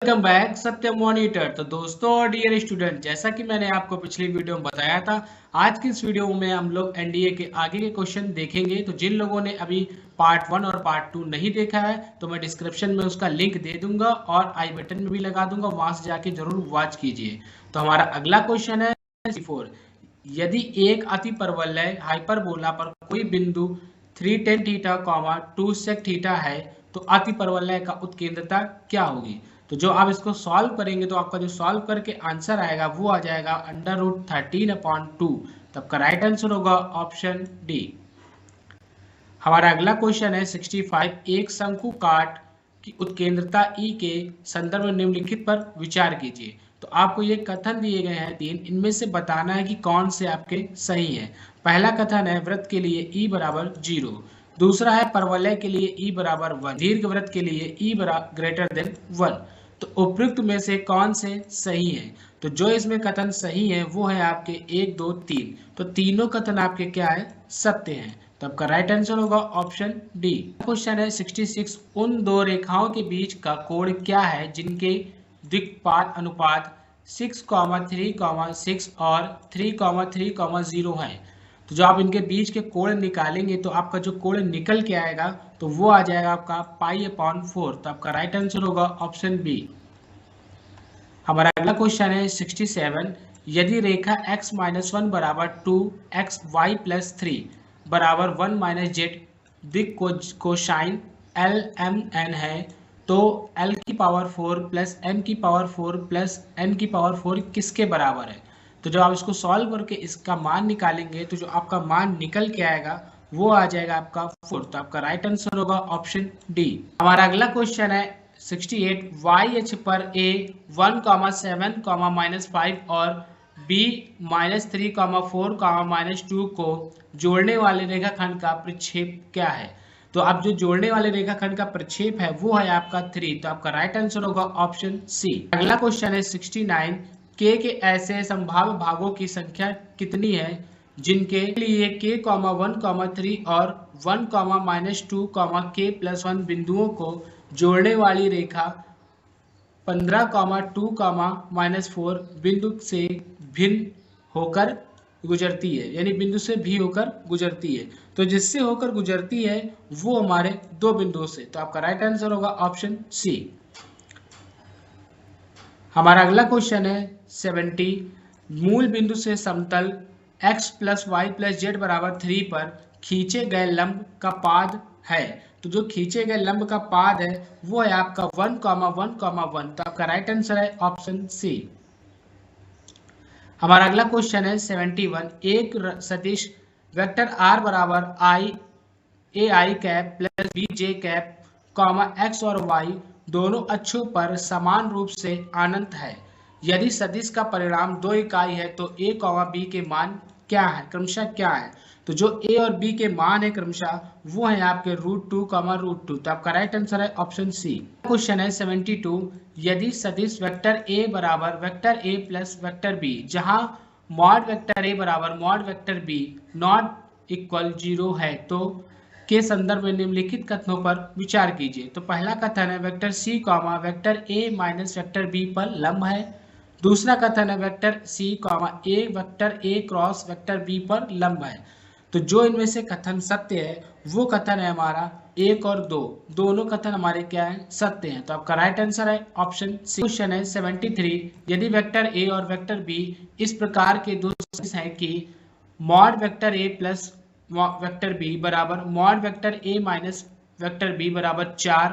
Welcome back सत्य monitor. तो दोस्तों और डियर स्टूडेंट, जैसा कि मैंने आपको पिछली वीडियो में बताया था, आज की इस वीडियो में हम लोग एनडीए के आगे के क्वेश्चन देखेंगे। तो जिन लोगों ने अभी पार्ट 1 और पार्ट 2 नहीं देखा है तो मैं डिस्क्रिप्शन में उसका लिंक दे दूंगा और आई बटन में भी लगा दूंगा, वहां से जाके जरूर वॉच कीजिए। तो हमारा अगला क्वेश्चन है 4। यदि एक अतिपरवलय हाइपरबोला पर कोई बिंदु 3tan थीटा, 2 sec थीटा है तो अतिपरवलय का उत्केंद्रता क्या होगी। तो जो आप इसको सॉल्व करेंगे तो आपका जो सॉल्व करके आंसर आएगा वो आ जाएगा √13/2। तब का राइट आंसर होगा ऑप्शन डी। हमारा अगला क्वेश्चन है 65। एक शंकु काट की उत्केंद्रता ई के संदर्भ में निम्नलिखित पर विचार कीजिए। तो आपको ये कथन दिए गए हैं 3, इनमें से बताना है कि कौन से आपके सही है। पहला कथन है वृत्त के लिए ई बराबर 0। दूसरा है परवलय के लिए ई बराबर 1। दीर्घ वृत्त के लिए ई ग्रेटर देन 1। तो उपयुक्त में से कौन से सही है। तो जो इसमें कथन सही है वो है आपके 1, 2, 3। तो तीनों कथन आपके क्या है, सत्य हैं। तो आपका राइट आंसर होगा ऑप्शन डी। क्वेश्चन है 66। उन दो रेखाओं के बीच का कोण क्या है जिनके द्विघात अनुपात 6,3,6 और 3,3,0 है। तो जो आप इनके बीच के कोण निकालेंगे तो आपका जो कोण निकल के आएगा तो वो आ जाएगा आपका π/4। तो आपका राइट आंसर होगा ऑप्शन बी। हमारा अगला क्वेश्चन है 67। यदि रेखा x-1 बराबर 2xy + 3 बराबर 1 - z दिक कोसाइन LMN है तो L⁴ + M⁴ + N⁴ किसके बराबर है। तो जब आप इसको सॉल्व करके इसका मान निकालेंगे तो जो आपका मान निकल के आएगा वो आ जाएगा आपका 4। तो आपका राइट आंसर होगा ऑप्शन डी। हमारा अगला क्वेश्चन है 68। y अक्ष पर a 1,7, -5 और b -3, 4, -2 को जोड़ने वाले रेखाखंड का प्रक्षेप क्या है। तो अब जो जोड़ने वाले रेखाखंड का प्रक्षेप है वो है आपका 3। तो आपका राइट आंसर होगा ऑप्शन सी। अगला क्वेश्चन है 69। k के ऐसे संभाव्य भागों की संख्या कितनी है जिनके लिए k, 1, 3 और 1, -2, k+1 बिंदुओं को जोड़ने वाली रेखा 15, 2, -4 बिंदु से भिन्न होकर गुजरती है, यानी बिंदु से भी होकर गुजरती है। तो जिससे होकर गुजरती है वो हमारे दो बिंदुओं से। तो आपका राइट आंसर होगा ऑप्शन सी। हमारा अगला क्वेश्चन है 70। मूल बिंदु से समतल x + y + z बराबर 3 पर खींचे गए लंब का पाद है। तो जो खींचे गए लंब का पाद है वो है आपका 1, 1, 1। तो आपका राइट आंसर है ऑप्शन सी। हमारा अगला क्वेश्चन है 71। एक सदिश वेक्टर r बराबर ai cap + bj cap, x और y दोनों अक्षों पर समान रूप से अनंत है। यदि सदिश का परिमाण 2 इकाई है तो a, b के मान क्या है, क्रमशः क्या है। तो जो a और b के मान है क्रमशः वो है आपके √2, √2। तो आपका राइट आंसर है ऑप्शन सी। क्वेश्चन है 72। यदि सदिश वेक्टर a बराबर वेक्टर a + वेक्टर b जहां मॉड वेक्टर a बराबर mod vector b not equal 0 है तो के संदर्भ में निम्नलिखित कथनों पर विचार कीजिए। तो पहला कथन है vector c, vector a - vector b पर लंब है। दूसरा कथन है vector c, a vector a cross vector b पर लंब है। तो जो इनमें से कथन सत्य है वो कथन है हमारा 1 और 2, दोनों कथन हमारे क्या है, सत्य हैं। तो आपका राइट आंसर है ऑप्शन सी। क्वेश्चन है 73। यदि वेक्टर a और वेक्टर b इस प्रकार के दो सदिश हैं कि mod vector a + vector b बराबर mod vector a - vector b बराबर 4,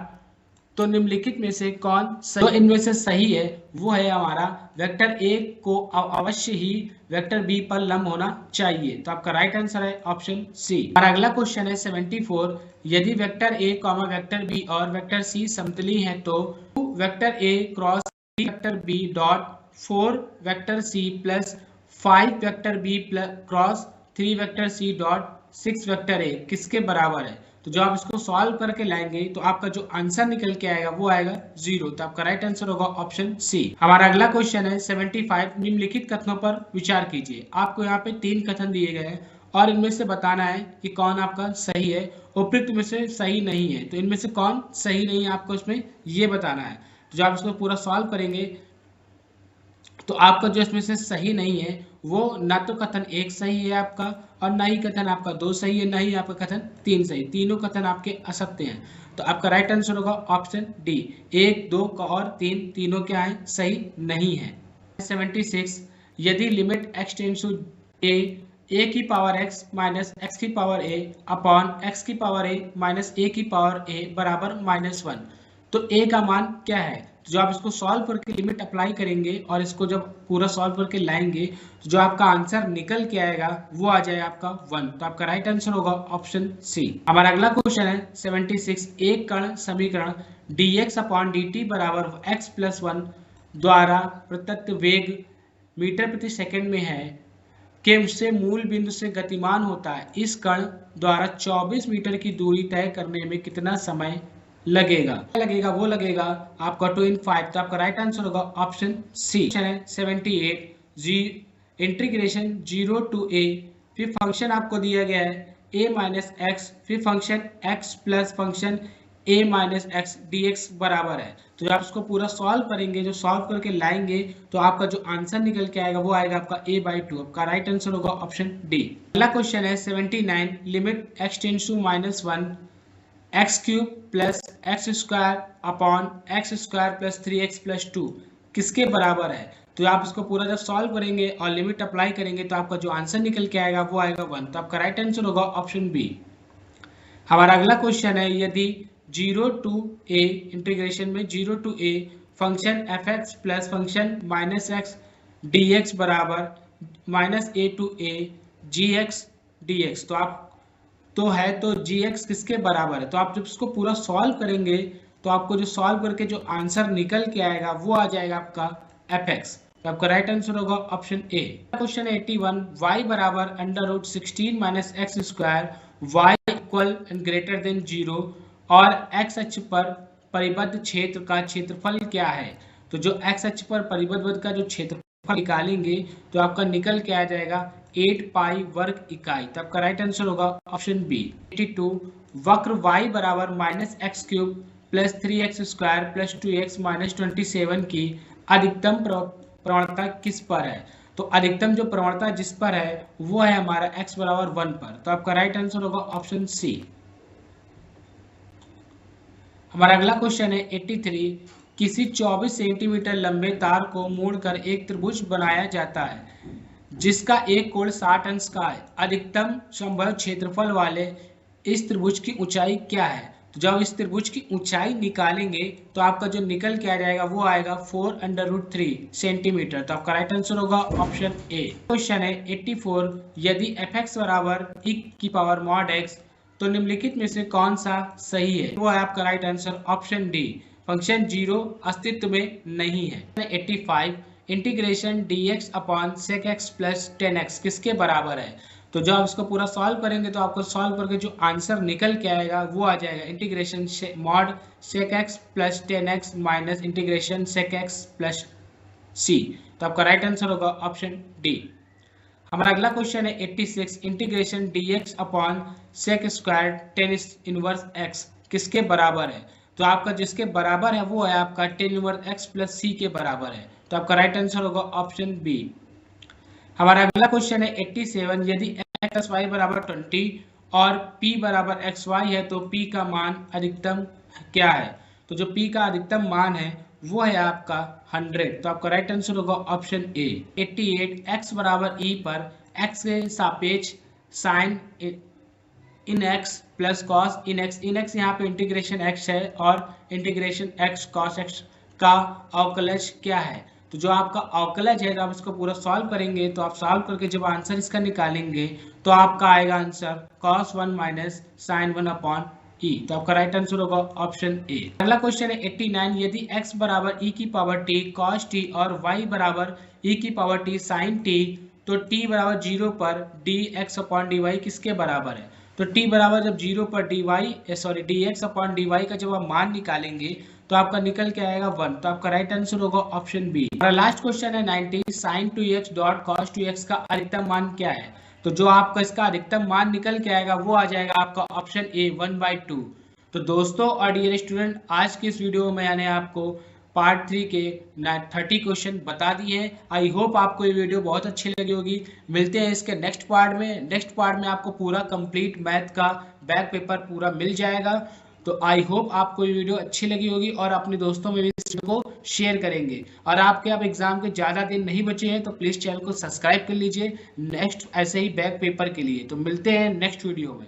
तो निम्नलिखित में से कौन सही। तो इनमें से सही है वो है हमारा वेक्टर a को अवश्य ही वेक्टर b पर लंब होना चाहिए। तो आपका राइट आंसर है ऑप्शन सी। हमारा अगला क्वेश्चन है 74। यदि वेक्टर a, वेक्टर b और वेक्टर c समतली हैं तो vector a cross vector b dot 4 vector c + 5 vector b cross 3 vector c dot 6 vector a किसके बराबर है। तो जो आप इसको सॉल्व करके लाएंगे तो आपका जो आंसर निकल के आएगा वो आएगा 0। तो आपका राइट आंसर होगा ऑप्शन सी। हमारा अगला क्वेश्चन है 75। निम्नलिखित कथनों पर विचार कीजिए। आपको यहाँ पे 3 कथन दिए गए हैं और इनमें से बताना है कि कौन आपका सही है, उपयुक्त में से सही नहीं है। तो इनमें से कौन सही नहीं है आपको इसमें ये बताना है। तो जब आप इसको पूरा सॉल्व करेंगे तो आपका जो इसमें से सही नहीं है वो ना तो कथन 1 सही है आपका, और ना ही कथन आपका 2 सही है, ना ही आपका कथन 3 सही, तीनों कथन आपके असत्य हैं। तो आपका राइट आंसर होगा ऑप्शन डी, 1, 2 और 3 तीनों क्या है, सही नहीं है। 76 यदि limit x tends to a की पावर x माइनस x की पावर a अपॉन x की पावर a माइनस a की पावर a बराबर -1, तो a का मान क्या है। तो जो आप इसको सॉल्व करके लिमिट अप्लाई करेंगे और इसको जब पूरा सॉल्व करके लाएंगे तो जो आपका आंसर निकल के आएगा वो आ जाएगा आपका 1। तो आपका राइट आंसर होगा ऑप्शन सी। हमारा अगला क्वेश्चन है 76, एक कण समीकरण dx अपॉन dt बराबर x प्लस 1 द्वारा प्रदत्त वेग मीटर प्रति सेकंड में है के उससे मूल बिंदु से गतिमान होता है, इस कण द्वारा 24 मीटर की दूरी तय करने में कितना समय लगेगा। वो लगेगा आपका 2 × 5। तो आपका राइट आंसर होगा ऑप्शन सी। 78 जी इंटीग्रेशन 0 टू a, फिर फंक्शन आपको दिया गया है a माइनस एक्स, फिर function x plus function a minus x dx बराबर है। तो जब आप इसको पूरा सॉल्व करेंगे, जो सॉल्व करके लाएंगे तो आपका जो आंसर निकल के आएगा वो आएगा आपका a/2। आपका राइट आंसर होगा ऑप्शन डी। अगला क्वेश्चन है 79, limit x tends to -1 x cube plus x square upon x square plus 3x plus 2 किसके बराबर है। तो आप इसको पूरा जब सॉल्व करेंगे और लिमिट अप्लाई करेंगे तो आपका जो आंसर निकल के आएगा वो आएगा 1। तो आपका राइट आंसर होगा ऑप्शन बी। हमारा अगला क्वेश्चन है यदि 0 टू a इंटीग्रेशन में 0 to a function f(x) plus function -x dx बराबर -a to a gx dx, तो gx किसके बराबर है। तो आप जब इसको पूरा सॉल्व करेंगे तो आपको जो सॉल्व करके जो आंसर निकल के आएगा वो आ जाएगा आपका fx। तो आपका राइट आंसर होगा ऑप्शन ए। क्वेश्चन 81, y बराबर √16 minus x square y equal and greater than 0 और x अक्ष पर परिबद्ध क्षेत्र का क्षेत्रफल क्या है। तो जो x अक्ष पर परिबद्ध का जो क्षेत्रफल निकालेंगे तो आपका निकल के आ जाएगा 8 पाई वर्ग इकाई। तो आपका राइट आंसर होगा ऑप्शन बी। 82, वक्र y बराबर -x cube plus 3x square plus 2x minus 27 की अधिकतम प्रवणता किस पर है। तो अधिकतम जो प्रवणता जिस पर है वो है हमारा x बराबर 1 पर। तो आपका राइट आंसर होगा ऑप्शन सी। हमारा अगला क्वेश्चन है 83, किसी 24 सेंटीमीटर लंबे तार को मोड़कर एक त्रिभुज बनाया जाता है जिसका एक कोण 60 अंश का है। अधिकतम संभव क्षेत्रफल वाले इस त्रिभुज की ऊंचाई क्या है। तो जब इस त्रिभुज की ऊंचाई निकालेंगे तो आपका जो निकल के आ जाएगा वो आएगा 4√3 सेंटीमीटर। तो आपका राइट आंसर होगा ऑप्शन ए। क्वेश्चन है 84, यदि f(x) बराबर e की पावर mod x तो निम्नलिखित में से कौन सा सही है। वो है आपका right answer option D, function 0 अस्तित्व में नहीं है। 85, integration dx upon sec x plus 10x किसके बराबर है। तो जब आप इसको पूरा सॉल्व करेंगे तो आपको सॉल्व करके जो आंसर निकल के आएगा वो आ जाएगा integration mod sec x plus 10x minus integration sec x plus c। तो आपका राइट आंसर होगा ऑप्शन डी। हमारा अगला क्वेश्चन है 86, integration dx upon sec square 10 inverse x किसके बराबर है। तो आपका जिसके बराबर है वो है आपका 10 इनवर्स x प्लस c के बराबर है। तो आपका राइट आंसर होगा ऑप्शन बी। हमारा अगला क्वेश्चन है 87, यदि x प्लस y बराबर 20 और p बराबर xy है तो p का मान अधिकतम क्या है। तो जो p का अधिकतम मान है वो है आपका 100। तो आपका राइट आंसर होगा ऑप्शन ए। 88, x बराबर e पर x के सापेक्ष साइन इन x प्लस कॉस इन x यहाँ पे इंटीग्रेशन x है और इंटीग्रेशन x कॉस x का अवकलज क्या है। तो जो आपका अवकलज है, जब आप इसको पूरा सॉल्व करेंगे तो आप सॉल्व करके जब आंसर इसका निकालेंगे तो आपका आएगा answer cos 1 minus sine 1 upon e। तो आपका राइट आंसर होगा ऑप्शन ए। अगला क्वेश्चन है 89, यदि x बराबर e की पावर t cos t और y बराबर e की पावर t sin t तो t बराबर 0 पर dx अपॉन dy किसके बराबर है। तो t बराबर जब 0 पर dx अपॉन dy का जब आप मान निकालेंगे तो आपका निकल के आएगा 1। तो आपका राइट आंसर होगा ऑप्शन बी। हमारा लास्ट क्वेश्चन है 90, sin 2x dot cos 2x का अधिकतम मान क्या है। तो जो आपका इसका अधिकतम मान निकल के आएगा वो आ जाएगा आपका ऑप्शन ए 1/2। तो दोस्तों और डियर स्टूडेंट, आज की इस वीडियो में मैंने आपको पार्ट 3 के 30 क्वेश्चन बता दिए हैं। आई होप आपको ये वीडियो बहुत अच्छी लगी होगी। मिलते हैं इसके नेक्स्ट पार्ट में। नेक्स्ट पार्ट में आपको पूरा कंप्लीट मैथ का बैक पेपर पूरा मिल जाएगा। तो आई होप आपको ये वीडियो अच्छी लगी होगी और अपने दोस्तों में भी इस वीडियो को शेयर करेंगे। और आपके अब एग्जाम के ज़्यादा दिन नहीं बचे हैं तो प्लीज़ चैनल को सब्सक्राइब कर लीजिए नेक्स्ट ऐसे ही बैक पेपर के लिए। तो मिलते हैं नेक्स्ट वीडियो में।